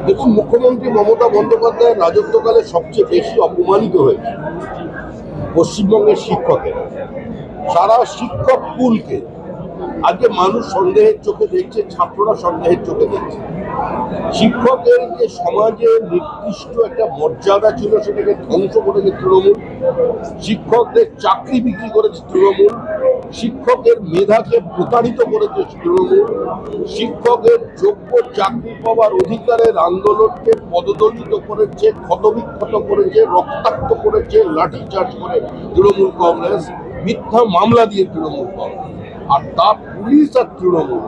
দেখুন, মুখ্যমন্ত্রী মমতা বন্দ্যোপাধ্যায়ের রাজত্বকালে সবচেয়ে বেশি অপমানিত হয়েছে পশ্চিমবঙ্গের শিক্ষকেরা। সারা শিক্ষক পুলকে আজকে মানুষ সন্দেহের চোখে দেখছে, ছাত্ররা সন্দেহের চোখে দেখছে। শিক্ষকের যে সমাজে নির্দিষ্ট একটা মর্যাদা ছিল সেটাকে ধ্বংস করেছে তৃণমূল। শিক্ষকদের চাকরি বিক্রি করেছে তৃণমূল। শিক্ষকের মেধাকে প্রতারিত করেছে তৃণমূল। শিক্ষকের যোগ্য চাকরি পাওয়ার অধিকারের আন্দোলনকে পদদলিত করেছে, ক্ষতবিক্ষত করেছে, রক্তাক্ত করেছে, লাঠিচার্জ করে তৃণমূল কংগ্রেস, মিথ্যা মামলা দিয়ে তৃণমূল কংগ্রেস। আর তা পুলিশ আর তৃণমূল,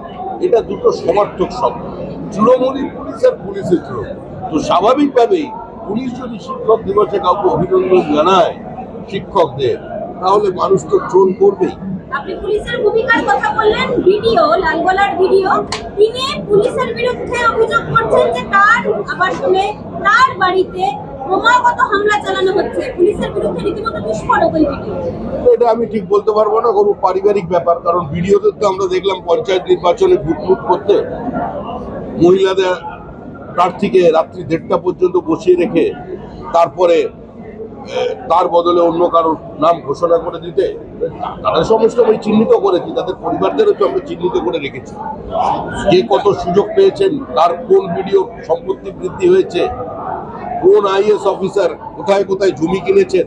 এটা দুটো সমর্থক শব্দ। তৃণমূলই পুলিশ আর পুলিশের তৃণমূল। তো স্বাভাবিকভাবেই পুলিশ যদি শিক্ষক দিবসে কাউকে অভিনন্দন জানায় শিক্ষকদের, তাহলে মানুষ তো ট্রোল করবেই। আপনি পুলিশের ভূমিকার কথা বললেন, ভিডিও লালগোলার ভিডিও, তিনি পুলিশের বিরুদ্ধে অভিযোগ করছেন যে তার আবাসনে, তার বাড়িতে ক্রমাগত হামলা চালানো হচ্ছে, পুলিশের বিরুদ্ধে রীতিমতো বিস্ফোরক ওই ভিডিও। এটা আমি ঠিক বলতে পারবো না, কোনো পারিবারিক ব্যাপার। কারণ ভিডিওতে তো আমরা দেখলাম পঞ্চায়েত নির্বাচনে ভুটমুট করতে মহিলাদের প্রার্থীকে রাত্রি 1:30 পর্যন্ত বসিয়ে রেখে তারপরে তার বদলে অন্য কারোর নাম ঘোষণা করে দিতে। তারা সমস্ত আমি চিহ্নিত করেছি, তাদের পরিবারদেরও তো আমরা চিহ্নিত করে রেখেছি। কে কত সুযোগ পেয়েছেন, কার কোন ভিডিও সম্পত্তি বৃদ্ধি হয়েছে, কোন আইএস অফিসার কোথায় কোথায় জমি কিনেছেন,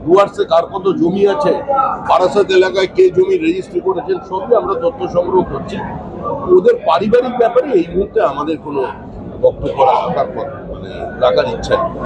ডুয়ার্সে কার কত জমি আছে, বারাসাত এলাকায় কে জমি রেজিস্ট্রি করেছেন, সবই আমরা তথ্য সংগ্রহ করছি। ওদের পারিবারিক ব্যাপারে এই মুহূর্তে আমাদের কোনো বক্তব্য রাখার ইচ্ছা নেই।